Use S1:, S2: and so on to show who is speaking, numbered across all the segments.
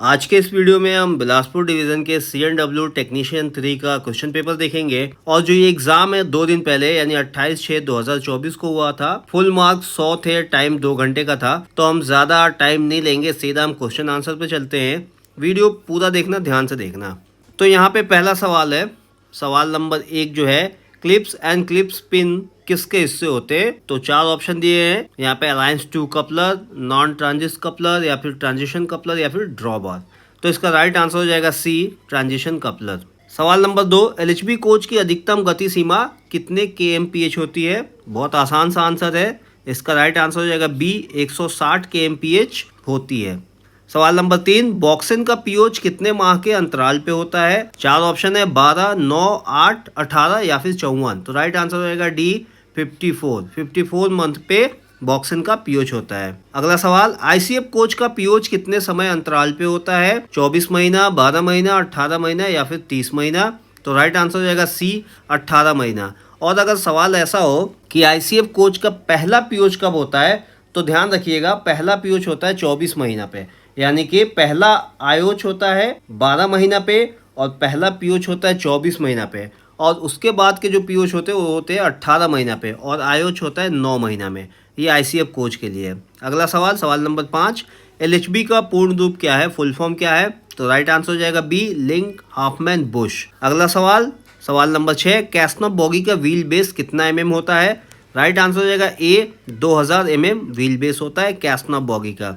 S1: आज के इस वीडियो में हम बिलासपुर डिवीजन के CNW टेक्नीशियन 3 का क्वेश्चन पेपर देखेंगे। और जो ये एग्जाम है 2 दिन पहले यानी 28/6/2024 को हुआ था। फुल मार्क्स 100 थे, टाइम 2 घंटे का था। तो हम ज़्यादा टाइम नहीं लेंगे, सीधा हम क्वेश्चन आंसर पे चलते हैं। वीडियो पूरा देखना, ध्यान से देखना। तो यहाँ पे पहला सवाल है, सवाल नंबर 1 जो है, क्लिप्स एंड क्लिप्स पिन किसके हिस्से होते हैं? तो 4 ऑप्शन दिए हैं यहाँ पे, अलायंस 2 कपलर, नॉन ट्रांजिस कपलर, या फिर ट्रांजिशन कपलर, या फिर ड्रॉबार। तो इसका राइट आंसर हो जाएगा सी, ट्रांजिशन कपलर। सवाल नंबर 2, LHB कोच की अधिकतम गति सीमा कितने kmph होती है? बहुत आसान सा आंसर है, इसका राइट आंसर हो जाएगा बी, 160 kmph होती है। सवाल नंबर 3, बॉक्सिन का पीओच कितने माह के अंतराल पे होता है? 4 ऑप्शन है, 12, 9, 8, 18 या फिर 54। तो राइट आंसर हो जाएगा डी, 54 मंथ पे बॉक्सिन का पीओच होता है। अगला सवाल, ICF कोच का पीओच कितने समय अंतराल पे होता है? 24 महीना, 12 महीना, 18 महीना या फिर 30 महीना। तो राइट आंसर हो जाएगा सी, 18 महीना। और अगर सवाल ऐसा हो कि ICF कोच का पहला पीओच कब होता है, तो ध्यान रखिएगा, पहला पीओच होता है 24 महीना पे, यानी कि पहला आयोच होता है 12 महीना पे और पहला पीओच होता है 24 महीना पे। और उसके बाद के जो पीओच होते हैं वो होते हैं 18 महीना पे और आयोच होता है 9 महीना में। ये ICF कोच के लिए। अगला सवाल, सवाल नंबर 5, LHB का पूर्ण रूप क्या है, फुल फॉर्म क्या है? तो राइट आंसर हो जाएगा बी, लिंक हाफमैन बुश। अगला सवाल, सवाल नंबर 6, कैस्नप बॉगी का व्हील बेस कितना mm होता है? राइट आंसर हो जाएगा ए, 2000 mm व्हील बेस होता है कैस्नप बॉगी का।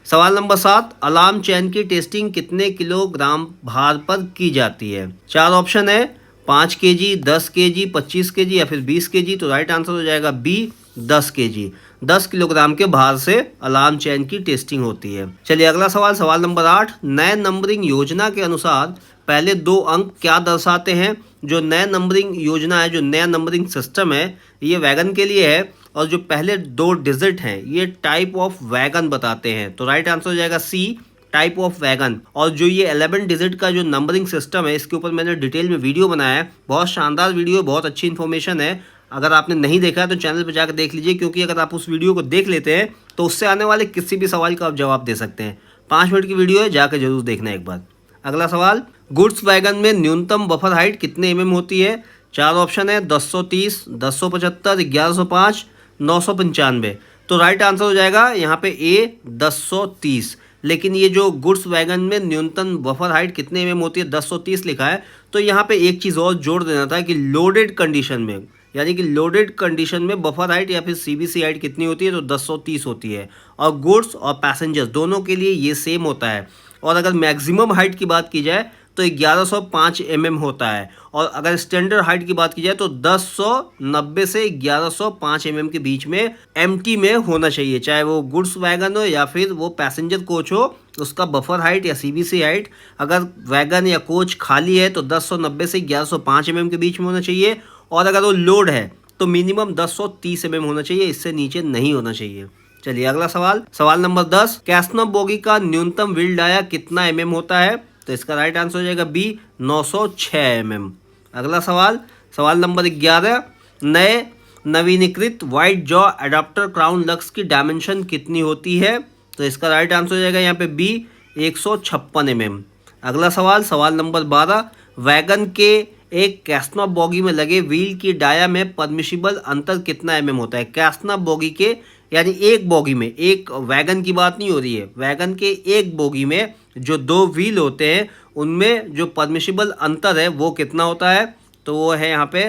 S1: सवाल नंबर 7, अलार्म चैन की टेस्टिंग कितने किलोग्राम भार पर की जाती है? 4 ऑप्शन है, 5 kg, 10 kg, 25 kg या फिर 20 kg। तो राइट आंसर हो जाएगा बी, 10 kg। 10 किलोग्राम के भार से अलार्म चैन की टेस्टिंग होती है। चलिए अगला सवाल, सवाल नंबर 8, नए नंबरिंग योजना के अनुसार पहले 2 अंक क्या दर्शाते हैं? जो नए नंबरिंग योजना है, जो नया नंबरिंग सिस्टम है, ये वैगन के लिए है। और जो पहले 2 डिजिट हैं ये टाइप ऑफ वैगन बताते हैं। तो राइट आंसर हो जाएगा सी, टाइप ऑफ वैगन। और जो ये 11 डिजिट का जो नंबरिंग सिस्टम है, इसके ऊपर मैंने डिटेल में वीडियो बनाया है। बहुत शानदार वीडियो, बहुत अच्छी इन्फॉर्मेशन है। अगर आपने नहीं देखा है तो चैनल पर जाकर देख लीजिए, क्योंकि अगर आप उस वीडियो को देख लेते हैं तो उससे आने वाले किसी भी सवाल का आप जवाब दे सकते हैं। 5 मिनट की वीडियो है, जाकर जरूर देखना एक बार। अगला सवाल, गुड्स वैगन में न्यूनतम बफर हाइट कितने mm होती है? 4 ऑप्शन है, 1030, 1075, 1105, 995। तो राइट आंसर हो जाएगा यहाँ पे ए, 1030। लेकिन ये जो गुड्स वैगन में न्यूनतम बफर हाइट कितने mm होती है, 1030 लिखा है। तो यहाँ पे एक चीज़ और जोड़ देना था कि लोडेड कंडीशन में, यानी कि लोडेड कंडीशन में बफर हाइट या फिर CBC हाइट कितनी होती है? तो 1030 होती है। और गुड्स और पैसेंजर्स दोनों के लिए ये सेम होता है। और अगर मैक्सिमम हाइट की बात की जाए तो 1105 mm होता है। और अगर स्टैंडर्ड हाइट की बात की जाए तो 1090 से 1105 mm के बीच में MT में होना चाहिए, चाहे वो गुड्स वैगन हो या फिर वो पैसेंजर कोच हो। उसका बफर हाइट या CBC हाइट, अगर वैगन या कोच खाली है तो 1090 से 1105 mm के बीच में होना चाहिए। और अगर वो लोड है तो मिनिमम 1030 mm होना चाहिए, इससे नीचे नहीं होना चाहिए। चलिए अगला सवाल, सवाल नंबर 10, कैस्नप बॉगी का न्यूनतम व्हील डाया कितना mm होता है? तो इसका राइट आंसर हो जाएगा बी, 906 mm। अगला सवाल, सवाल नंबर 11, नए नवीनीकृत white jaw adapter crown lux की डायमेंशन कितनी होती है? तो इसका राइट आंसर हो जाएगा यहाँ पे बी, 156 mm। अगला सवाल, सवाल नंबर 12, वैगन के एक कैस्नप बॉगी में लगे व्हील की डाया में परमिशिबल अंतर कितना mm होता है? कैस्नप बॉगी के, यानी एक बॉगी में, एक वैगन की बात नहीं हो रही है, वैगन के एक बॉगी में जो 2 व्हील होते हैं उनमें जो परमिशिबल अंतर है वो कितना होता है? तो वो है यहाँ पे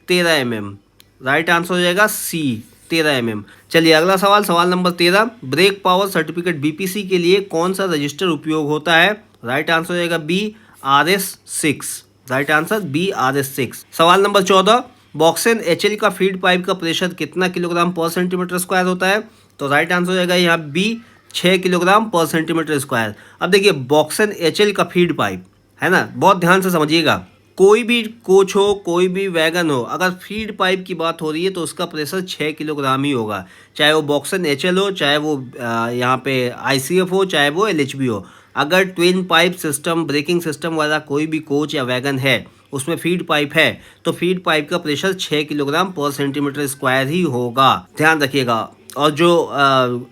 S1: 13 mm। राइट आंसर हो जाएगा सी, 13 mm। चलिए अगला सवाल, सवाल number 13, brake power certificate BPC के लिए कौन सा रजिस्टर उपयोग होता है? राइट आंसर हो जाएगा B, RS6। Right answer B, RS6। सवाल नंबर 14, बॉक्सेन HL का फीड पाइप का प्रेशर कितना किलोग्राम पर सेंटीमीटर स्क्वायर होता है? तो राइट आंसर हो जाएगा यहाँ B, 6 kilogram per centimetre square. अब देखिए, बॉक्सेन HL का फीड पाइप है ना, बहुत ध्यान से समझिएगा। कोई भी कोच हो, कोई भी वैगन हो, अगर फीड पाइप की बात हो रही है तो उसका प्रेशर 6 किलोग्राम ही होगा। चाहे वो बॉक्सेन HL हो, चाहे वो यहाँ पे ICF हो, चाहे वो LHB हो। अगर twin pipe system, braking system वाला कोई भी कोच या वैगन है, उसमें फीड पाइप है, तो फीड पाइप का pressure 6 kilogram per centimetre square ही होगा, ध्यान रखिएगा। और जो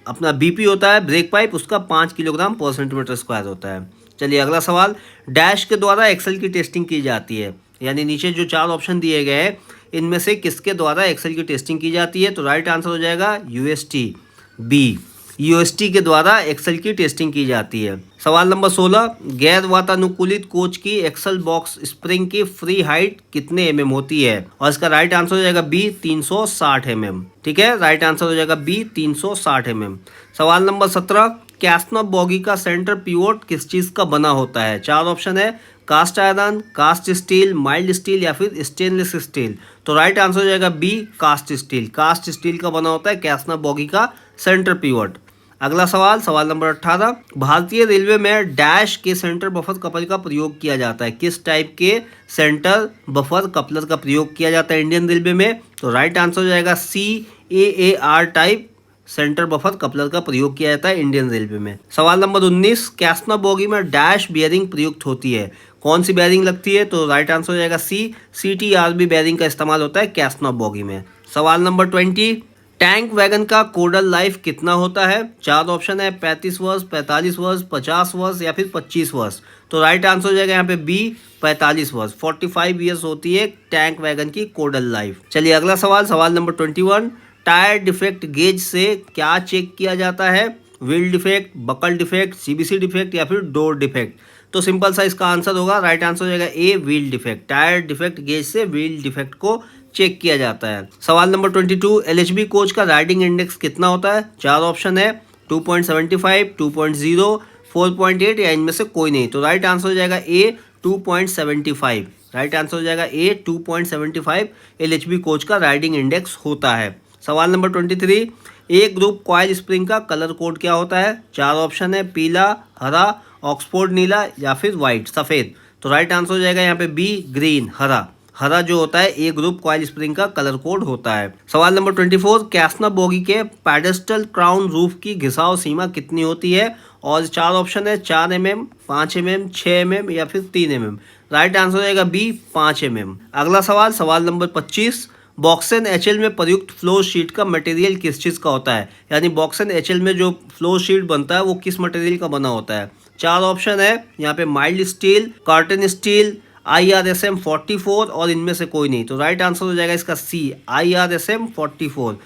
S1: अपना BP होता है, ब्रेक पाइप, उसका 5 किलोग्राम पर सेंटीमीटर स्क्वायर होता है। चलिए अगला सवाल, डैश के द्वारा एक्सेल की टेस्टिंग की जाती है, यानी नीचे जो 4 ऑप्शन दिए गए हैं इनमें से किसके द्वारा एक्सेल की टेस्टिंग की जाती है, तो राइट आंसर हो जाएगा यूएसटी, बी, यूएसटी के द्वारा एक्सेल की टेस्टिंग की जाती है। सवाल नंबर 16, गैर वातानुकूलित कोच की एक्सेल बॉक्स स्प्रिंग की फ्री हाइट कितने mm होती है, और इसका राइट आंसर हो जाएगा बी, 360 mm। ठीक है, राइट आंसर हो जाएगा बी, 360 mm। सवाल नंबर 17, कैस्नव बॉगी का सेंटर पिवोट किस चीज का बना होता है, 4 ऑप्शन है, cast iron, cast steel, mild steel या फिर स्टेनलेस स्टील। तो राइट आंसर हो जाएगा B, cast steel. Cast steel का बना होता है कैस्नव बॉगी का सेंटर पिवोट। अगला सवाल, सवाल नंबर 18, भारतीय रेलवे में डैश के सेंटर बफर कपल का प्रयोग किया जाता है, किस टाइप के सेंटर बफर कपलर का प्रयोग किया जाता है इंडियन रेलवे में, तो राइट आंसर हो जाएगा सी, AAR type centre buffer coupler का प्रयोग किया जाता है इंडियन रेलवे में। सवाल नंबर 19, कैस्नव बॉगी में डैश बेयरिंग प्रयुक्त होती है, कौन सी बेयरिंग लगती है, तो राइट आंसर हो जाएगा सी, CTRB बेयरिंग का इस्तेमाल होता है कैस्नव बॉगी में। सवाल नंबर 20, टैंक वैगन का कोडल लाइफ कितना होता है, 4 ऑप्शन है, 35 वर्ष, 45 वर्ष, 50 वर्ष या फिर 25 वर्ष। तो राइट आंसर हो जाएगा यहाँ पे बी, 45 वर्ष, 45 ईयर्स होती है टैंक वैगन की कोडल लाइफ। चलिए अगला सवाल, सवाल नंबर 21, टायर डिफेक्ट गेज से क्या चेक किया जाता है, wheel defect, buckle defect, CBC defect या फिर डोर डिफेक्ट। तो सिंपल सा इसका आंसर होगा, राइट आंसर हो जाएगा A, wheel defect. Tyre defect gauge से व्हील डिफेक्ट को चेक किया जाता है। सवाल नंबर 22, LHB कोच का राइडिंग इंडेक्स कितना होता है, 4 ऑप्शन है, 2.75, 2.0, 4.8 या इनमें से कोई नहीं। तो राइट आंसर हो जाएगा ए, 2.75। राइट आंसर हो जाएगा ए, 2.75 LHB कोच का राइडिंग इंडेक्स होता है। सवाल नंबर 23, एक ग्रुप कॉइल स्प्रिंग का कलर कोड क्या होता है, 4 ऑप्शन है, पीला, हरा, ऑक्सफोर्ड नीला या फिर व्हाइट, सफ़ेद। तो राइट आंसर हो जाएगा यहाँ पे बी, ग्रीन, हरा। हरा जो होता है ए ग्रुप कॉइल स्प्रिंग का कलर कोड होता है। सवाल नंबर 24, कैस्नव बॉगी के पेडेस्टल क्राउन रूफ की घिसाव सीमा कितनी होती है, और 4 ऑप्शन है, 4 mm, 5 mm, 6 mm या फिर 3 mm। राइट आंसर हो जाएगा बी, 5 mm। अगला सवाल, सवाल नंबर 25, बॉक्स एंड HL में प्रयुक्त फ्लो शीट का मटेरियल किस चीज़ का होता है, यानी बॉक्स एंड HL में जो फ्लो शीट बनता है वो किस मटेरियल का बना होता है। 4 ऑप्शन है यहाँ पे, mild steel, carton steel, IRSM 44 और इनमें से कोई नहीं। तो राइट आंसर हो जाएगा इसका सी, IRSM 44।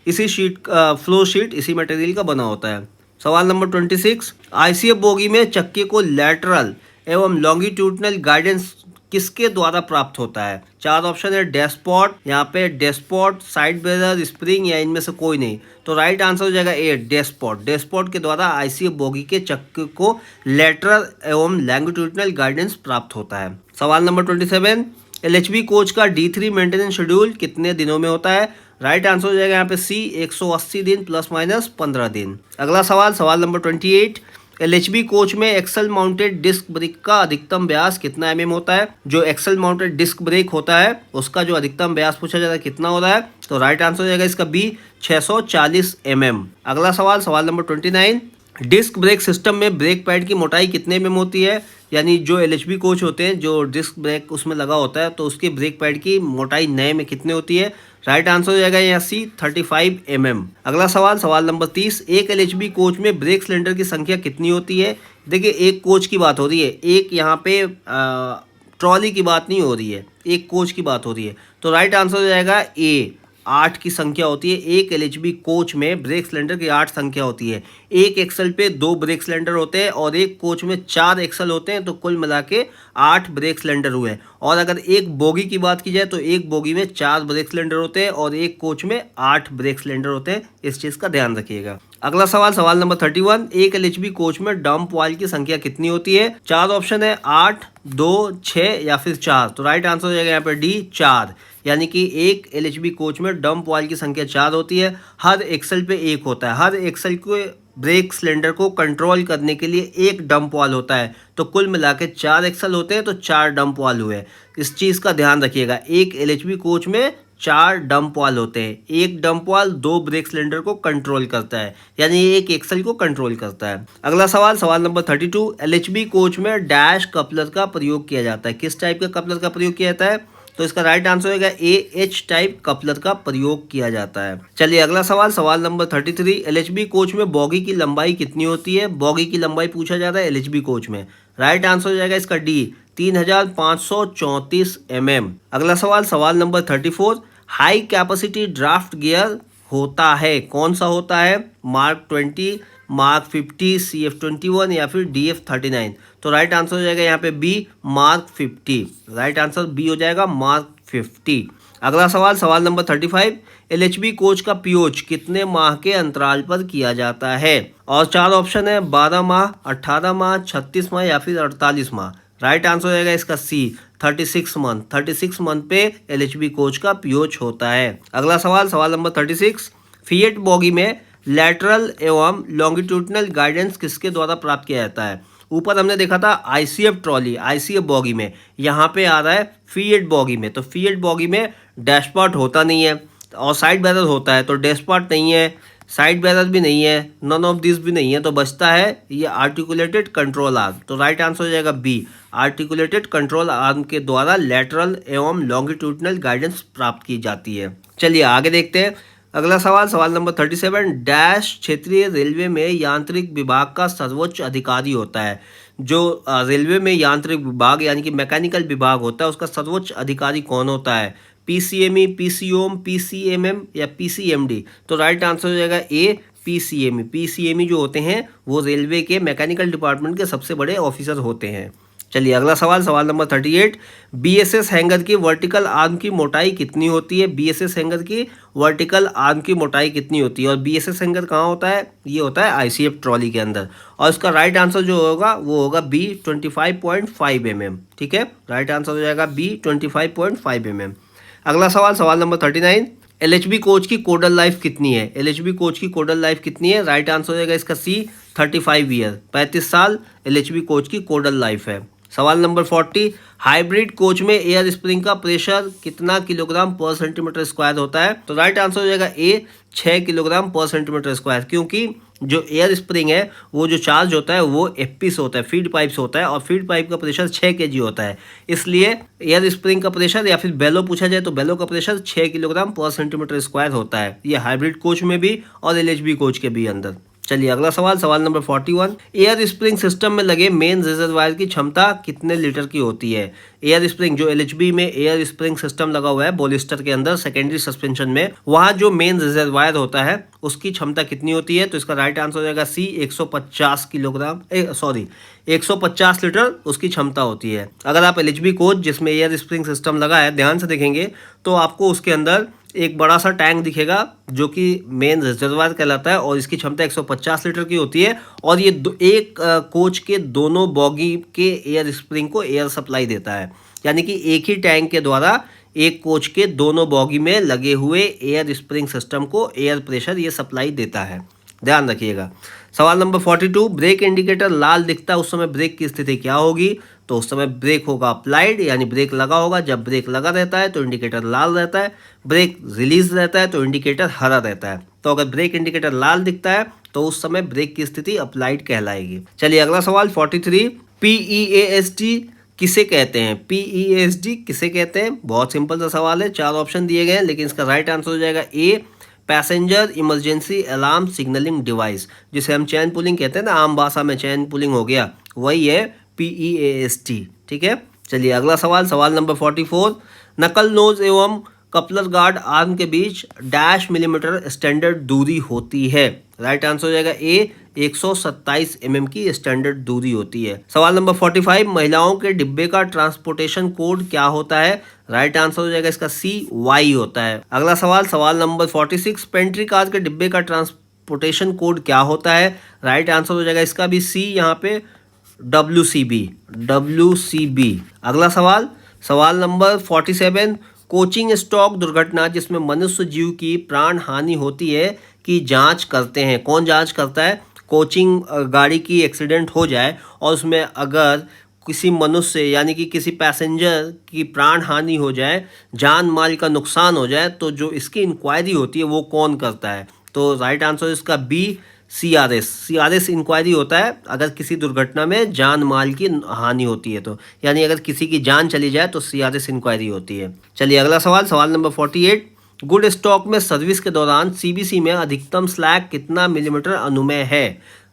S1: इसी शीट फ्लो शीट इसी मटेरियल का बना होता है। सवाल नंबर 26, ICF बोगी में चक्के को लैटरल एवं लॉन्गिट्यूडनल गाइडेंस किसके द्वारा प्राप्त होता है, 4 ऑप्शन है, डैशपॉट, यहाँ पे डैशपॉट, साइड बेरर, स्प्रिंग या इनमें से कोई नहीं। तो राइट आंसर हो जाएगा ए, डैशपॉट। डैशपॉट के द्वारा ICF बोगी के चक्के को लेटरल एवं लॉन्गिट्यूडनल गाइडेंस प्राप्त होता है। सवाल नंबर 27, LHB कोच का D3 मेंटेनेंस शेड्यूल कितने दिनों में होता है, राइट आंसर हो जाएगा यहाँ पे सी, 180 दिन प्लस माइनस 15 दिन। अगला सवाल, सवाल नंबर 28, LHB कोच में एक्सल माउंटेड डिस्क ब्रेक का अधिकतम व्यास कितना mm होता है, जो एक्सल माउंटेड डिस्क ब्रेक होता है उसका जो अधिकतम व्यास पूछा जाता है कितना हो रहा है, तो राइट आंसर हो जाएगा इसका बी, 640 mm। अगला सवाल, सवाल नंबर 29, डिस्क ब्रेक सिस्टम में ब्रेक पैड की मोटाई कितने mm होती है, यानी जो LHB कोच होते हैं जो डिस्क ब्रेक उसमें लगा होता है तो उसकी ब्रेक पैड की मोटाई नए में कितने होती है, राइट आंसर हो जाएगा यहाँ सी, 35 mm। अगला सवाल, सवाल नंबर 30, एक LHB कोच में ब्रेक सिलेंडर की संख्या कितनी होती है। देखिए एक कोच की बात हो रही है, एक यहाँ पे ट्रॉली की बात नहीं हो रही है, एक कोच की बात हो रही है। तो राइट आंसर हो जाएगा ए, 8 की संख्या होती है। एक LHB कोच में ब्रेक सिलेंडर की 8 संख्या होती है। एक एक्सल पे 2 ब्रेक सिलेंडर होते हैं और एक कोच में 4 एक्सल होते हैं, तो कुल मिला के 8 ब्रेक सिलेंडर हुए। और अगर एक बोगी की बात की जाए तो एक बोगी में 4 ब्रेक सिलेंडर होते हैं और एक कोच में 8 ब्रेक सिलेंडर होते हैं। इस चीज़ का ध्यान रखिएगा। अगला सवाल, सवाल नंबर 31, एक LHB कोच में डंप वाल की संख्या कितनी होती है। 4 ऑप्शन है, 8, 2, 6 या फिर 4। तो राइट आंसर हो जाएगा यहाँ पर डी, 4। यानी कि एक LHB कोच में डंप वाल की संख्या 4 होती है। हर एक्सल पे एक होता है। हर एक्सल को ब्रेक सिलेंडर को कंट्रोल करने के लिए एक डंप वाल होता है। तो कुल मिला के 4 एक्सल होते हैं, तो 4 डंप वाल हुए। इस चीज़ का ध्यान रखिएगा। एक LHB कोच में 4 डंप वाल होते हैं। एक डंप वाल 2 ब्रेक सिलेंडर को कंट्रोल करता है, यानी एक एक्सल को कंट्रोल करता है। अगला सवाल, सवाल नंबर 32, LHB कोच में डैश कपलर का प्रयोग किया जाता है। किस टाइप का कपलर का प्रयोग किया जाता है। तो इसका राइट आंसर होगा ए, एच टाइप कपलर का प्रयोग किया जाता है। चलिए अगला सवाल, सवाल नंबर 33, एलएचबी कोच में बॉगी की लंबाई कितनी होती है? बॉगी की लंबाई पूछा जा रहा है एलएचबी कोच में। राइट आंसर हो जाएगा इसका डी, 3534 mm। अगला सवाल, सवाल number 34, high capacity draft gear होता है, कौन सा होता है? मार्क 20, मार्क 50, CF21 या फिर DF39। तो राइट आंसर हो जाएगा यहाँ पे B, mark 50। Right answer B हो जाएगा मार्क 50। अगला सवाल, सवाल नंबर 35, एलएचबी कोच का पीओच कितने माह के अंतराल पर किया जाता है? और चार ऑप्शन है, 12 माह, 18 माह, 36 माह या फिर 48 माह। राइट आंसर हो जाएगा इसका सी, 36 मंथ। 36 मंथ पे एलएचबी कोच का पीओच होता है। अगला सवाल, सवाल नंबर 36, फिएट बॉगी में लैटरल एवं लॉन्गिट्यूडनल गाइडेंस किसके द्वारा प्राप्त किया जाता है? ऊपर हमने देखा था आईसीएफ ट्रॉली, आईसीएफ बॉगी में, यहाँ पे आ रहा है फिएट बॉगी में। तो फिएट बॉगी में डैशपॉट होता नहीं है और साइड बैरल होता है, तो डैशपॉट नहीं है, साइड बैरल भी नहीं है, नन ऑफ दिस भी नहीं है, तो बचता है ये आर्टिकुलेटेड कंट्रोल आर्म। तो राइट आंसर हो जाएगा बी, आर्टिकुलेटेड कंट्रोल आर्म के द्वारा लैटरल एवं लॉन्गिट्यूडनल गाइडेंस प्राप्त की जाती है। चलिए आगे देखते हैं। अगला सवाल, सवाल नंबर 37, डैश क्षेत्रीय रेलवे में यांत्रिक विभाग का सर्वोच्च अधिकारी होता है। जो रेलवे में यांत्रिक विभाग यानी कि मैकेनिकल विभाग होता है, उसका सर्वोच्च अधिकारी कौन होता है? पीसीएमई, पीसीओम, पीसीएमएम या पीसीएमडी। तो राइट आंसर हो जाएगा ए, पीसीएमई। पीसीएमई जो होते हैं वो रेलवे के मैकेनिकल डिपार्टमेंट के सबसे बड़े ऑफिसर होते हैं। चलिए अगला सवाल, सवाल नंबर 38, बीएसएस हैंगर की वर्टिकल आर्म की मोटाई कितनी होती है? बीएसएस हैंगर की वर्टिकल आर्म की मोटाई कितनी होती है? और बीएसएस हैंगर कहाँ होता है? ये होता है आईसीएफ ट्रॉली के अंदर। और इसका राइट आंसर जो होगा वो होगा बी, 25.5 mm। ठीक है, राइट आंसर हो जाएगा बी, 25.5 mm। अगला सवाल, सवाल नंबर 39, एलएचबी कोच की कोडल लाइफ कितनी है? एलएचबी कोच की कोडल लाइफ कितनी है? राइट आंसर हो जाएगा इसका सी, 35 ईयर, 35 साल एलएचबी कोच की कोडल लाइफ है। सवाल नंबर 40, हाइब्रिड कोच में एयर स्प्रिंग का प्रेशर कितना किलोग्राम पर सेंटीमीटर स्क्वायर होता है? तो राइट आंसर हो जाएगा ए, 6 किलोग्राम पर सेंटीमीटर स्क्वायर, क्योंकि जो एयर स्प्रिंग है वो जो चार्ज होता है वो एफपीस होता है, फीड पाइप्स होता है, और फीड पाइप का प्रेशर 6 kg होता है। इसलिए एयर स्प्रिंग का प्रेशर या फिर बेलो पूछा जाए तो बेलो का pressure 6 kilogram per centimetre square होता है। ये हाइब्रिड कोच में भी और एलएचबी कोच के भी अंदर। चलिए अगला सवाल, सवाल नंबर 41, एयर स्प्रिंग सिस्टम में लगे मेन रिजर्वायर की क्षमता कितने लीटर की होती है? एयर स्प्रिंग जो एलएचबी में एयर स्प्रिंग सिस्टम लगा हुआ है बॉलिस्टर के अंदर सेकेंडरी सस्पेंशन में, वहाँ जो मेन रिजर्वायर होता है उसकी क्षमता कितनी होती है? तो इसका राइट आंसर हो जाएगा सी, 150 किलोग्राम 150 लीटर उसकी क्षमता होती है। अगर आप एलएचबी कोच जिसमें एयर स्प्रिंग सिस्टम लगा है ध्यान से देखेंगे तो आपको उसके अंदर एक बड़ा सा टैंक दिखेगा जो कि मेन रिजर्वायर कहलाता है, और इसकी क्षमता 150 लीटर की होती है। और ये एक कोच के दोनों बॉगी के एयर स्प्रिंग को एयर सप्लाई देता है, यानी कि एक ही टैंक के द्वारा एक कोच के दोनों बॉगी में लगे हुए एयर स्प्रिंग सिस्टम को एयर प्रेशर ये सप्लाई देता है, ध्यान रखिएगा। सवाल नंबर 42, ब्रेक इंडिकेटर लाल दिखता है उस समय ब्रेक की स्थिति क्या होगी? तो उस समय ब्रेक होगा अप्लाइड, यानी ब्रेक लगा होगा। जब ब्रेक लगा रहता है तो इंडिकेटर लाल रहता है, ब्रेक रिलीज रहता है तो इंडिकेटर हरा रहता है। तो अगर ब्रेक इंडिकेटर लाल दिखता है तो उस समय ब्रेक की स्थिति अप्लाइड कहलाएगी। चलिए अगला सवाल 43, पीईएएसडी किसे कहते हैं? पीईएसडी किसे कहते हैं? बहुत सिंपल सा सवाल है, 4 ऑप्शन दिए गए हैं, लेकिन इसका राइट आंसर हो जाएगा A, passenger emergency alarm signalling device, जिसे हम चैन पुलिंग कहते हैं ना, आम भाषा में चैन पुलिंग हो गया, वही है पीईएएसटी। ठीक है, चलिए अगला सवाल, सवाल नंबर 44, नकल नोज एवं कपलर गार्ड आर्म के बीच डैश मिलीमीटर स्टैंडर्ड दूरी होती है? राइट आंसर हो जाएगा ए, 127 mm की स्टैंडर्ड दूरी होती है। सवाल नंबर 45, महिलाओं के डिब्बे का ट्रांसपोर्टेशन कोड क्या होता है? राइट आंसर हो जाएगा इसका सी, वाई होता है। अगला सवाल, सवाल नंबर 46, पेंट्री कार के डिब्बे का ट्रांसपोर्टेशन कोड क्या होता है? राइट आंसर हो जाएगा इसका भी सी, यहाँ पे WCB। अगला सवाल, सवाल नंबर 47, कोचिंग स्टॉक दुर्घटना जिसमें मनुष्य जीव की प्राण हानि होती है की जांच करते हैं, कौन जांच करता है? कोचिंग गाड़ी की एक्सीडेंट हो जाए और उसमें अगर किसी मनुष्य यानी कि किसी पैसेंजर की प्राण हानि हो जाए, जान माल का नुकसान हो जाए, तो जो इसकी इंक्वायरी होती है वो कौन करता है? तो राइट आंसर इसका बी, सीआरएस इंक्वायरी होता है अगर किसी दुर्घटना में जान माल की हानि होती है, तो यानी अगर किसी की जान चली जाए तो सीआरएस इंक्वायरी होती है। चलिए अगला सवाल, सवाल नंबर 48, गुड स्टॉक में सर्विस के दौरान सीबीसी में अधिकतम स्लैग कितना मिलीमीटर अनुमेय है?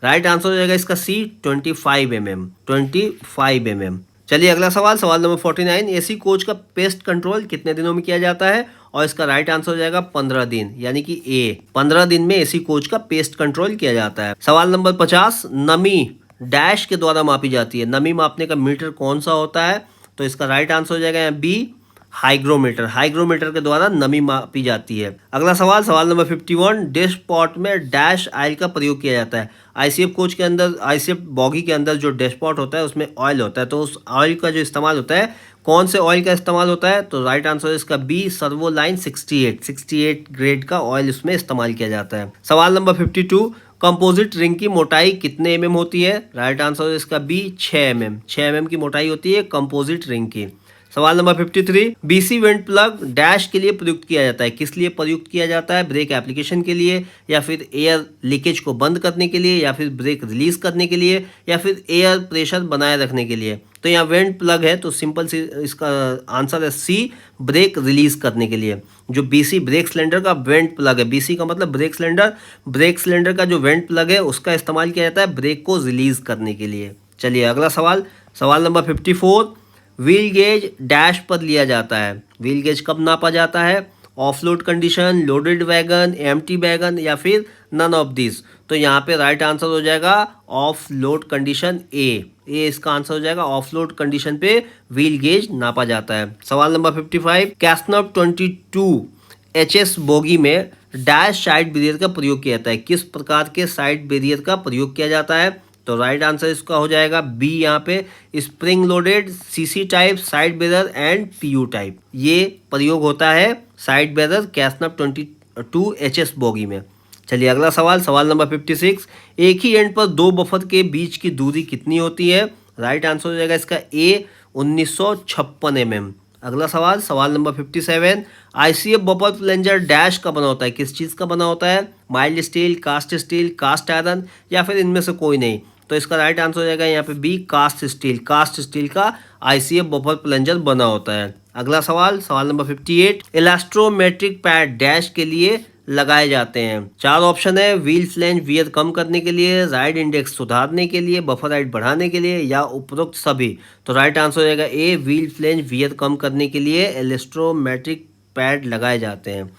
S1: राइट आंसर हो जाएगा इसका सी, 25 mm, 25 mm। चलिए अगला सवाल, सवाल नंबर 49, एसी कोच का पेस्ट कंट्रोल कितने दिनों में किया जाता है? और इसका राइट आंसर हो जाएगा 15 दिन, यानी कि ए, 15 दिन में एसी कोच का पेस्ट कंट्रोल किया जाता है। सवाल नंबर 50, नमी डैश के द्वारा मापी जाती है, नमी मापने का मीटर कौन सा होता है? तो इसका राइट आंसर हो जाएगा बी, हाइग्रोमीटर, हाइग्रोमीटर के द्वारा नमी मापी जाती है। अगला सवाल, सवाल नंबर 51, डैशपॉट में डैश ऑयल का प्रयोग किया जाता है। आईसीएफ कोच के अंदर, आईसीएफ बॉगी के अंदर जो डैशपॉट होता है उसमें ऑयल होता है, तो उस ऑयल का जो इस्तेमाल होता है, कौन से ऑयल का इस्तेमाल होता है? तो राइट आंसर है इसका बी, सर्वोलाइन 68 ग्रेड का ऑयल उसमें इस्तेमाल किया जाता है। सवाल नंबर 52, कंपोजिट रिंग की मोटाई कितने एमएम होती है? राइट आंसर है इसका बी, 6 mm, 6 mm की मोटाई होती है कंपोजिट रिंग की। सवाल number 53, BC went plug dash के लिए प्रयुक्त किया जाता है, किस लिए प्रयुक्त किया जाता है? ब्रेक एप्लीकेशन के लिए, या फिर एयर लीकेज को बंद करने के लिए, या फिर ब्रेक रिलीज करने के लिए, या फिर एयर प्रेशर बनाए रखने के लिए? तो यहाँ वेंट प्लग है तो सिंपल सी इसका आंसर है सी, ब्रेक रिलीज करने के लिए। जो बीसी ब्रेक सिलेंडर का वेंट प्लग है, बीसी का मतलब ब्रेक सिलेंडर, ब्रेक सिलेंडर का जो वेंट प्लग है उसका इस्तेमाल किया जाता है ब्रेक को रिलीज करने के लिए। चलिए अगला सवाल, सवाल नंबर 54, व्हील गेज डैश पर लिया जाता है, व्हील गेज कब नापा जाता है? Offload condition, loaded wagon, empty wagon, या फिर नन ऑफ दिस? तो यहाँ पे राइट आंसर हो जाएगा ऑफ लोड कंडीशन ए, इसका आंसर हो जाएगा ऑफ लोड कंडीशन पे व्हील गेज नापा जाता है। सवाल नंबर 55, कैस्नप 22 एचएस बोगी में डैश साइड बैरियर का प्रयोग किया जाता है, किस प्रकार के साइड बैरियर का प्रयोग किया जाता है? तो राइट आंसर इसका हो जाएगा बी, यहाँ पे spring loaded CC type side barrier and PU type, ये प्रयोग होता है side barrier CASNUB 22 HS bogie में। चलिए अगला सवाल, सवाल नंबर 56, एक ही एंड पर दो बफर के बीच की दूरी कितनी होती है? राइट आंसर हो जाएगा इसका ए, 1956 mm। अगला सवाल, सवाल number 57, ICF buffer plunger dash का बना होता है, किस चीज़ का बना होता है? माइल्ड स्टील, कास्ट आयरन, या फिर इनमें से कोई नहीं? तो इसका राइट आंसर हो जाएगा यहाँ पे बी, कास्ट स्टील का आईसीएफ बफर प्लंजर बना होता है। अगला सवाल, सवाल नंबर 58, इलास्ट्रोमेट्रिक पैड डैश के लिए लगाए जाते हैं? चार ऑप्शन है, व्हील फ्लेंज वियर कम करने के लिए, राइड इंडेक्स सुधारने के लिए, बफर हाइट बढ़ाने के लिए, या उपरोक्त सभी? तो राइट आंसर हो जाएगा ए, व्हील फ्लेंज वियर कम करने के लिए इलास्ट्रोमेट्रिक पैड लगाए जाते हैं।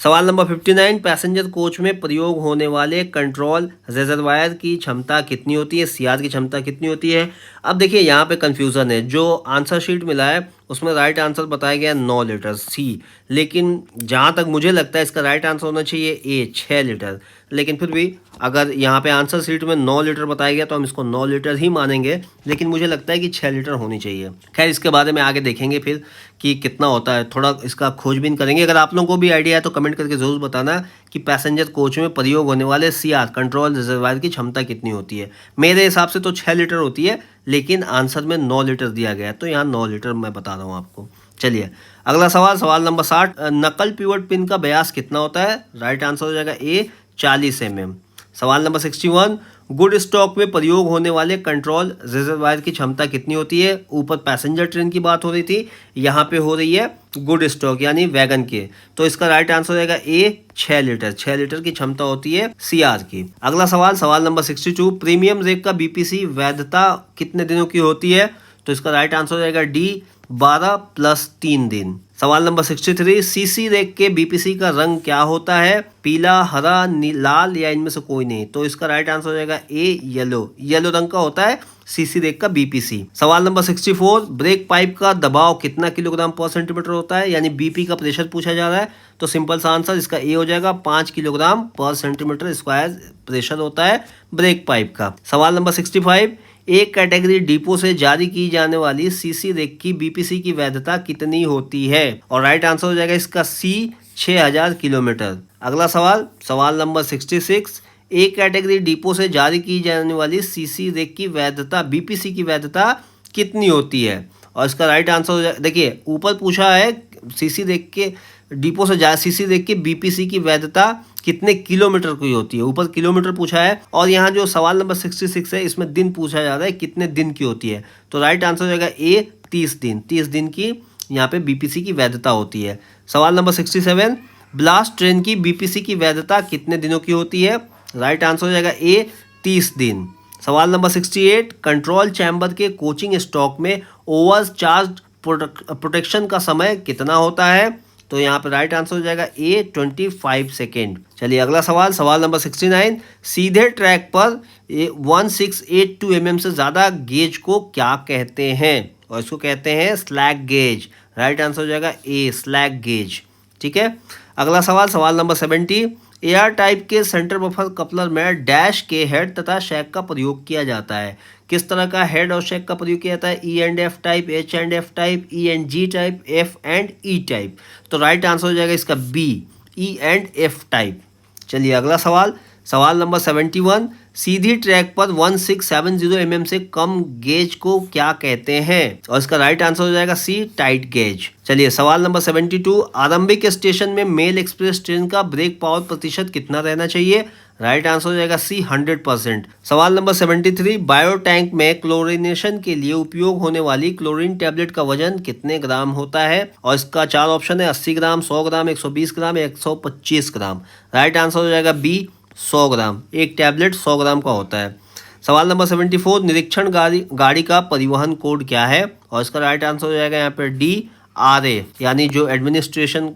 S1: सवाल नंबर 59, पैसेंजर कोच में प्रयोग होने वाले कंट्रोल रिजर्वायर की क्षमता कितनी होती है? सीआर की क्षमता कितनी होती है? अब देखिए यहाँ पे कंफ्यूजन है, जो आंसर शीट मिला है उसमें राइट आंसर बताया गया 9 लीटर सी, लेकिन जहाँ तक मुझे लगता है इसका राइट आंसर होना चाहिए ए, 6 लीटर। लेकिन फिर भी अगर यहाँ पे आंसर शीट में 9 लीटर बताया गया तो हम इसको 9 लीटर ही मानेंगे, लेकिन मुझे लगता है कि 6 लीटर होनी चाहिए। खैर इसके बारे में आगे देखेंगे फिर कि कितना होता है, थोड़ा इसका खोजबीन करेंगे। अगर आप लोगों को भी आइडिया है तो कमेंट करके ज़रूर बताना कि पैसेंजर कोच में प्रयोग होने वाले सीआर कंट्रोल रिजर्वायर की क्षमता कितनी होती है। मेरे हिसाब से तो 6 लीटर होती है, लेकिन आंसर में 9 लीटर दिया गया है तो यहाँ 9 लीटर मैं बता रहा हूँ आपको। चलिए अगला सवाल, सवाल नंबर 60, नकल पिवट पिन का व्यास कितना होता है? राइट आंसर हो जाएगा ए, 40 mm। सवाल नंबर 61, गुड स्टॉक में प्रयोग होने वाले कंट्रोल रिजर्वायर की क्षमता कितनी होती है? ऊपर पैसेंजर ट्रेन की बात हो रही थी, यहाँ पे हो रही है गुड स्टॉक यानी वैगन के, तो इसका राइट आंसर हो जाएगा ए, 6 लीटर। 6 लीटर की क्षमता होती है सीआर की। अगला सवाल, सवाल नंबर 62, प्रीमियम रेक का बीपीसी वैधता कितने दिनों की होती है? तो इसका राइट आंसर हो जाएगा डी, 12 + 3 दिन। सवाल नंबर 63, सीसी रेक के बीपीसी का रंग क्या होता है? पीला, हरा, लाल, या इनमें से कोई नहीं? तो इसका राइट आंसर हो जाएगा ए, येलो रंग का होता है सीसी रेक का बीपीसी। सवाल नंबर 64, ब्रेक पाइप का दबाव कितना किलोग्राम पर सेंटीमीटर होता है? यानी बीपी का प्रेशर पूछा जा रहा है, तो सिंपल सा आंसर इसका ए हो जाएगा, 5 kilogram per centimetre square pressure होता है ब्रेक पाइप का। सवाल नंबर 65, एक कैटेगरी डिपो से जारी की जाने वाली सीसी रेक की बीपीसी की वैधता कितनी होती है? और राइट आंसर हो जाएगा इसका सी, 6000 किलोमीटर। अगला सवाल, सवाल नंबर 66, एक कैटेगरी डिपो से जारी की जाने वाली सीसी रेक की वैधता, बीपीसी की वैधता कितनी होती है? और इसका राइट आंसर हो जाए, देखिए ऊपर पूछा है सीसी रेक के डिपो से ज्यादा सीसी देख के बीपीसी की वैधता कितने किलोमीटर की होती है, ऊपर किलोमीटर पूछा है और यहाँ जो सवाल नंबर 66 है इसमें दिन पूछा जा रहा है कितने दिन की होती है। तो राइट आंसर हो जाएगा ए 30 दिन। 30 दिन की यहाँ पे बीपीसी की वैधता होती है। सवाल नंबर 67, ब्लास्ट ट्रेन की बीपीसी की वैधता कितने दिनों की होती है? राइट आंसर हो जाएगा ए 30 दिन। सवाल नंबर 68, कंट्रोल चैम्बर के कोचिंग स्टॉक में ओवर चार्ज प्रोटेक्शन का समय कितना होता है? तो यहाँ पे राइट आंसर हो जाएगा ए 25 सेकेंड। चलिए अगला सवाल, सवाल नंबर 69, सीधे ट्रैक पर 1682 mm से ज़्यादा गेज को क्या कहते हैं? और इसको कहते हैं स्लैग गेज। राइट आंसर हो जाएगा ए स्लैग गेज। ठीक है, अगला सवाल, सवाल नंबर 70, एयर टाइप के सेंटर बफर कपलर में डैश के हेड तथा शैक का प्रयोग किया जाता है। किस तरह का हेड और शैक का प्रयोग किया जाता है? E and F type, H and F type, E and G type, F and E type. तो राइट आंसर हो जाएगा इसका B E and F type. चलिए अगला सवाल, सवाल नंबर 71, सीधी ट्रैक पर 1670 mm से कम गेज को क्या कहते हैं? और इसका राइट आंसर हो जाएगा सी टाइट गेज। चलिए सवाल नंबर 72, आरंभिक स्टेशन में मेल एक्सप्रेस ट्रेन का ब्रेक पावर प्रतिशत कितना रहना चाहिए? राइट आंसर हो जाएगा सी 100%। सवाल नंबर 73, बायो टैंक में क्लोरिनेशन के लिए उपयोग होने वाली क्लोरीन टैबलेट का वजन कितने ग्राम होता है? और इसका 4 ऑप्शन है, 80 ग्राम, 100 ग्राम, 120 ग्राम, 125 ग्राम। राइट आंसर हो जाएगा बी 100 ग्राम। एक टैबलेट 100 ग्राम का होता है। सवाल नंबर 74, निरीक्षण गाड़ी का परिवहन कोड क्या है? और इसका राइट आंसर हो जाएगा यहाँ पे डी आर ए, यानी जो एडमिनिस्ट्रेशन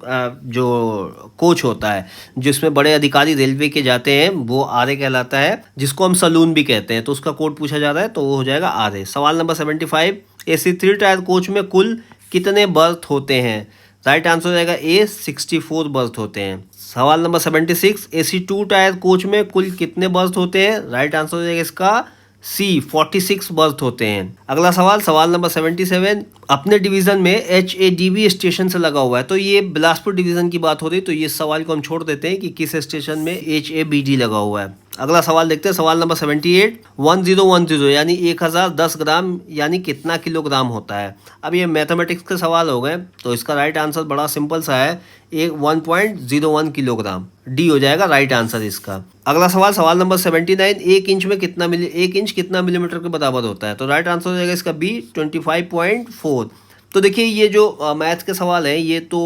S1: जो कोच होता है जिसमें बड़े अधिकारी रेलवे के जाते हैं वो आर ए कहलाता है, जिसको हम सलून भी कहते हैं। तो उसका कोड पूछा जा रहा है तो वो हो जाएगा आर ए। सवाल नंबर 75, एसी 3 टायर कोच में कुल कितने बर्थ होते हैं? राइट आंसर हो जाएगा ए 64 बर्थ होते हैं। सवाल नंबर 76, एसी 2 टायर कोच में कुल कितने बर्थ होते हैं? राइट आंसर हो जाएगा इसका सी 46 बर्थ होते हैं। अगला सवाल, सवाल नंबर 77, अपने डिवीजन में HADB स्टेशन से लगा हुआ है। तो ये बिलासपुर डिवीजन की बात हो रही, तो ये सवाल को हम छोड़ देते हैं कि किस स्टेशन में HABD लगा हुआ है। अगला सवाल देखते हैं, सवाल नंबर 78, 1010 यानी 1010 ग्राम यानी कितना किलोग्राम होता है? अब ये मैथमेटिक्स के सवाल हो गए, तो इसका राइट आंसर बड़ा सिंपल सा है, 1.01 किलोग्राम। डी हो जाएगा राइट आंसर इसका। अगला सवाल, सवाल नंबर 79, 1 इंच में एक इंच कितना मिलीमीटर के बराबर होता है? तो राइट आंसर हो जाएगा इसका बी 25.4। तो देखिए ये जो मैथ्स के सवाल हैं ये तो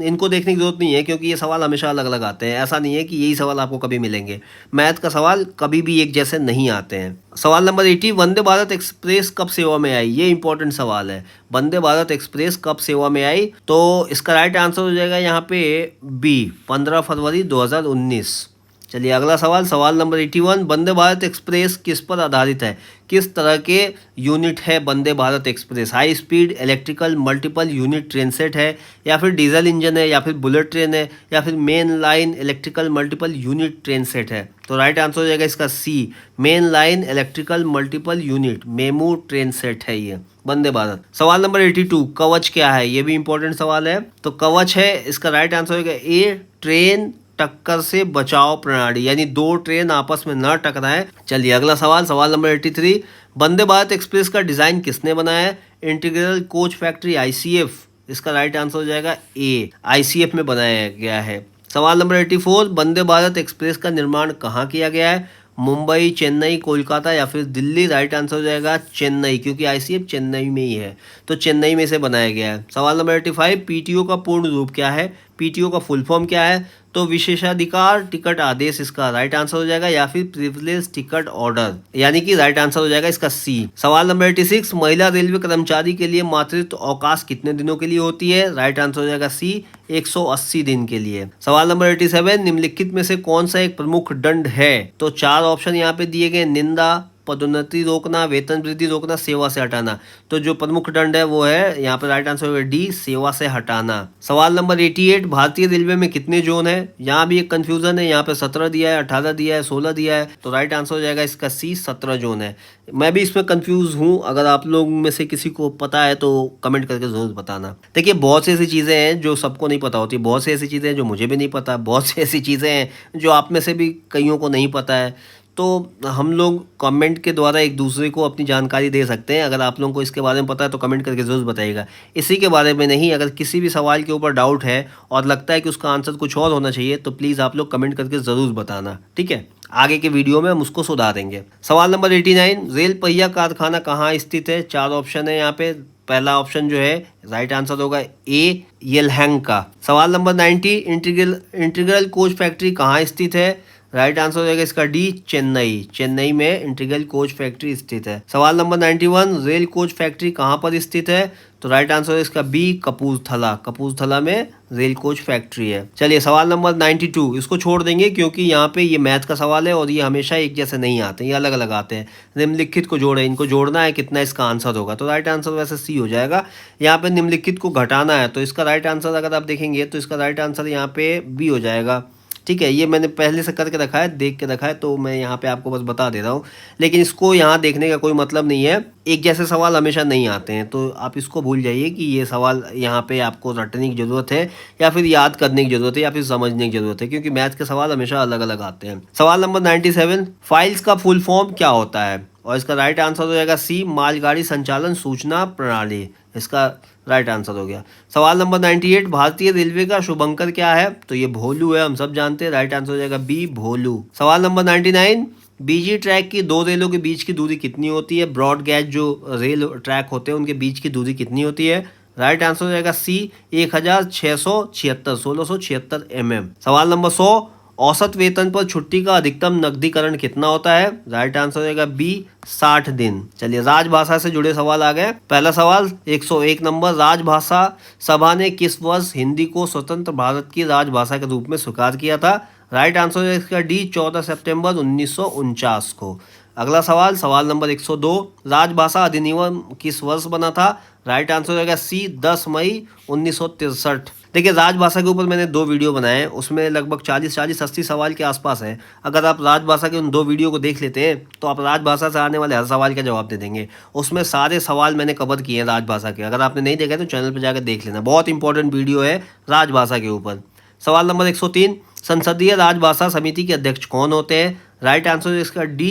S1: इनको देखने की जरूरत नहीं है, क्योंकि ये सवाल हमेशा अलग अलग आते हैं। ऐसा नहीं है कि यही सवाल आपको कभी मिलेंगे। मैथ का सवाल कभी भी एक जैसे नहीं आते हैं। सवाल नंबर 80, वंदे भारत एक्सप्रेस कब सेवा में आई? ये इंपॉर्टेंट सवाल है। वंदे भारत एक्सप्रेस कब सेवा में आई? तो इसका राइट आंसर हो जाएगा यहाँ पे बी 15 फरवरी 2019। चलिए अगला सवाल, सवाल नंबर 81, वंदे भारत एक्सप्रेस किस पर आधारित है? किस तरह के यूनिट है Vande Bharat express? High speed electrical multiple unit train set है, या फिर डीजल इंजन है, या फिर बुलेट ट्रेन है, या फिर main line electrical multiple unit train set है? तो राइट आंसर हो जाएगा इसका C main line electrical multiple unit MEMU train set है ये वंदे भारत। सवाल नंबर 82, कवच क्या है? ये भी इंपॉर्टेंट सवाल है। तो कवच है, इसका राइट आंसर होगा ए ट्रेन टक्कर से बचाव प्रणाली, यानी 2 ट्रेन आपस में न टकराएं। चलिए अगला सवाल, सवाल नंबर 83, वंदे भारत एक्सप्रेस का डिजाइन किसने बनाया है? Integral coach factory ICF। इसका राइट आंसर हो जाएगा ए ICF में बनाया गया है। सवाल नंबर 84, वंदे भारत एक्सप्रेस का निर्माण कहाँ किया गया है? मुंबई, चेन्नई, कोलकाता या फिर दिल्ली? राइट आंसर हो जाएगा चेन्नई, क्योंकि ICF चेन्नई में ही है, तो चेन्नई में से बनाया गया है। सवाल नंबर 85, PTO का पूर्ण रूप क्या है? PTO का फुल फॉर्म क्या है? तो विशेषाधिकार टिकट आदेश इसका राइट आंसर हो जाएगा, या फिर प्रिविलेज टिकट ऑर्डर, यानी कि राइट आंसर हो जाएगा इसका सी। सवाल नंबर 86, महिला रेलवे कर्मचारी के लिए मातृत्व अवकाश कितने दिनों के लिए होती है? राइट आंसर हो जाएगा सी 180 दिन के लिए। सवाल नंबर 87, निम्नलिखित में से कौन सा एक प्रमुख दंड है? तो 4 ऑप्शन यहाँ पे दिए गए, निंदा, पदोन्नति रोकना, वेतन वृद्धि रोकना, सेवा से हटाना। तो जो प्रमुख दंड है वो है यहाँ पे राइट आंसर होगा डी सेवा से हटाना। सवाल नंबर 88, भारतीय रेलवे में कितने जोन है? यहाँ भी एक कंफ्यूजन है, यहाँ पे 17 दिया है, 18 दिया है, 16 दिया है। तो राइट आंसर हो जाएगा इसका सी 17 जोन है। मैं भी इसमें कंफ्यूज हूँ, अगर आप लोग में से किसी को पता है तो कमेंट करके जरूर बताना। देखिए बहुत सी ऐसी चीज़ें हैं जो सबको नहीं पता होती, बहुत सी ऐसी चीज़ें हैं जो मुझे भी नहीं पता, बहुत सी ऐसी चीज़ें हैं जो आप में से भी कईयों को नहीं पता है। तो हम लोग कमेंट के द्वारा एक दूसरे को अपनी जानकारी दे सकते हैं। अगर आप लोगों को इसके बारे में पता है तो कमेंट करके ज़रूर बताइएगा। इसी के बारे में नहीं, अगर किसी भी सवाल के ऊपर डाउट है और लगता है कि उसका आंसर कुछ और होना चाहिए तो प्लीज़ आप लोग कमेंट करके ज़रूर बताना, ठीक है। आगे के वीडियो में हम उसको सुधारेंगे। सवाल नंबर 89, रेल पहिया कारखाना कहाँ स्थित है? 4 ऑप्शन है यहाँ पे। पहला ऑप्शन जो है राइट आंसर होगा ए, येलहैंग का। सवाल नंबर 90, इंटीग्रल कोच फैक्ट्री कहाँ स्थित है? राइट आंसर हो जाएगा इसका डी, चेन्नई। चेन्नई में इंटीग्रल कोच फैक्ट्री स्थित है। सवाल नंबर 91, रेल कोच फैक्ट्री कहाँ पर स्थित है? तो राइट आंसर है इसका बी, कपूरथला। कपूरथला में रेल कोच फैक्ट्री है। चलिए सवाल नंबर 92, इसको छोड़ देंगे क्योंकि यहाँ पे ये मैथ का सवाल है और ये हमेशा एक जैसे नहीं आते, ये अलग अलग आते हैं। निम्नलिखित को जोड़े, इनको जोड़ना है, कितना इसका आंसर होगा। तो राइट आंसर वैसे सी हो जाएगा। यहाँ पे निम्नलिखित को घटाना है तो इसका राइट आंसर अगर आप देखेंगे तो इसका राइट आंसर यहाँ पे बी हो जाएगा, ठीक है। ये मैंने पहले से करके रखा है, देख के रखा है, तो मैं यहाँ पे आपको बस बता दे रहा हूँ। लेकिन इसको यहाँ देखने का कोई मतलब नहीं है, एक जैसे सवाल हमेशा नहीं आते हैं, तो आप इसको भूल जाइए कि ये सवाल यहाँ पे आपको रटने की ज़रूरत है या फिर याद करने की ज़रूरत है या फिर समझने की ज़रूरत है, क्योंकि मैथ के सवाल हमेशा अलग अलग आते हैं। सवाल नंबर 97, फाइल्स का फुल फॉर्म क्या होता है? और इसका राइट आंसर हो जाएगा सी, मालगाड़ी संचालन सूचना प्रणाली। इसका राइट आंसर हो गया। सवाल नंबर 98, भारतीय रेलवे का शुभंकर क्या है? तो ये भोलू है, हम सब जानते हैं। राइट आंसर हो जाएगा बी, भोलू। सवाल नंबर 99, बीजी ट्रैक की 2 रेलों के बीच की दूरी कितनी होती है? ब्रॉड गैज जो रेल ट्रैक होते हैं उनके बीच की दूरी कितनी होती है? राइट आंसर हो जाएगा सी, 1676, 1676 mm। सवाल नंबर 100, औसत वेतन पर छुट्टी का अधिकतम नकदीकरण कितना होता है? राइट आंसर हो जाएगा बी, 60 दिन। चलिए राजभाषा से जुड़े सवाल आ गए। पहला सवाल 101 नंबर, राजभाषा सभा ने किस वर्ष हिंदी को स्वतंत्र भारत की राजभाषा के रूप में स्वीकार किया था? राइट आंसर है इसका डी, 14 सितंबर 1949 को। अगला सवाल, सवाल नंबर 102, राजभाषा अधिनियम किस वर्ष बना था? राइट आंसर हो जाएगा सी, 10 मई 1963। देखिए राजभाषा के ऊपर मैंने 2 वीडियो बनाए हैं, उसमें लगभग 40-80 सवाल के आसपास है। अगर आप राजभाषा के उन 2 वीडियो को देख लेते हैं तो आप राजभाषा से आने वाले हर सवाल का जवाब दे देंगे। उसमें सारे सवाल मैंने कवर किए हैं राजभाषा के। अगर आपने नहीं देखा तो चैनल पर जाकर देख लेना, बहुत इंपॉर्टेंट वीडियो है राजभाषा के ऊपर। सवाल नंबर 103, संसदीय राजभाषा समिति के अध्यक्ष कौन होते हैं? राइट आंसर इसका डी,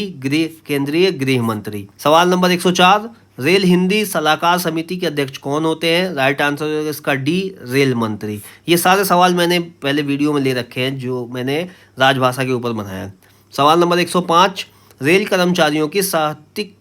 S1: केंद्रीय गृह मंत्री। सवाल नंबर 104, रेल हिंदी सलाहकार समिति के अध्यक्ष कौन होते हैं? राइट आंसर इसका डी, रेल मंत्री। ये सारे सवाल मैंने पहले वीडियो में ले रखे हैं जो मैंने राजभाषा के ऊपर बनाया। सवाल नंबर 105, रेल कर्मचारियों की साहित्यिक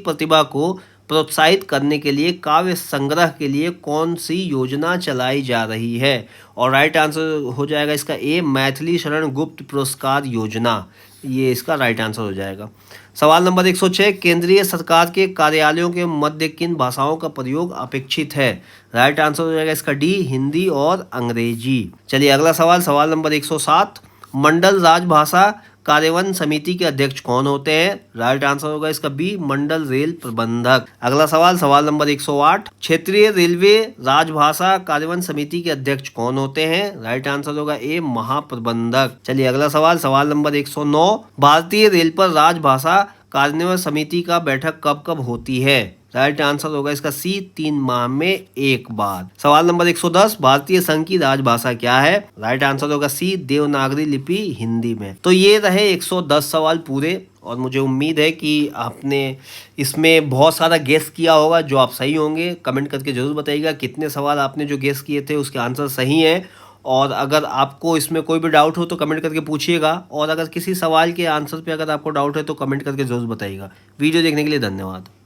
S1: प्रतिभा को प्रोत्साहित करने के लिए काव्य संग्रह के लिए कौन सी योजना चलाई जा रही है? और राइट आंसर हो जाएगा इसका ए, मैथिली शरण गुप्त पुरस्कार योजना। ये इसका राइट आंसर हो जाएगा। सवाल नंबर 106, केंद्रीय सरकार के कार्यालयों के मध्य किन भाषाओं का प्रयोग अपेक्षित है? राइट आंसर हो जाएगा इसका डी, हिंदी और अंग्रेजी। चलिए अगला सवाल, सवाल नंबर 107, मंडल राजभाषा कार्यान्वयन समिति के अध्यक्ष कौन होते हैं? राइट आंसर होगा इसका बी, मंडल रेल प्रबंधक। अगला सवाल, सवाल नंबर 108, क्षेत्रीय रेलवे राजभाषा कार्यान्वयन समिति के अध्यक्ष कौन होते हैं? राइट आंसर होगा ए, महाप्रबंधक। चलिए अगला सवाल, सवाल नंबर 109, भारतीय रेल पर राजभाषा कार्यान्वयन समिति का बैठक कब कब होती है? राइट आंसर होगा इसका सी, 3 माह में 1 बार। सवाल नंबर 110, भारतीय संघ की राजभाषा क्या है? राइट आंसर होगा सी, देवनागरी लिपि हिंदी में। तो ये रहे 110 सवाल पूरे, और मुझे उम्मीद है कि आपने इसमें बहुत सारा गेस किया होगा जो आप सही होंगे। कमेंट करके जरूर बताइएगा कितने सवाल आपने जो गेस किए थे उसके आंसर सही हैं। और अगर आपको इसमें कोई भी डाउट हो तो कमेंट करके पूछिएगा, और अगर किसी सवाल के आंसर पे अगर आपको डाउट है तो कमेंट करके जरूर बताइएगा। वीडियो देखने के लिए धन्यवाद।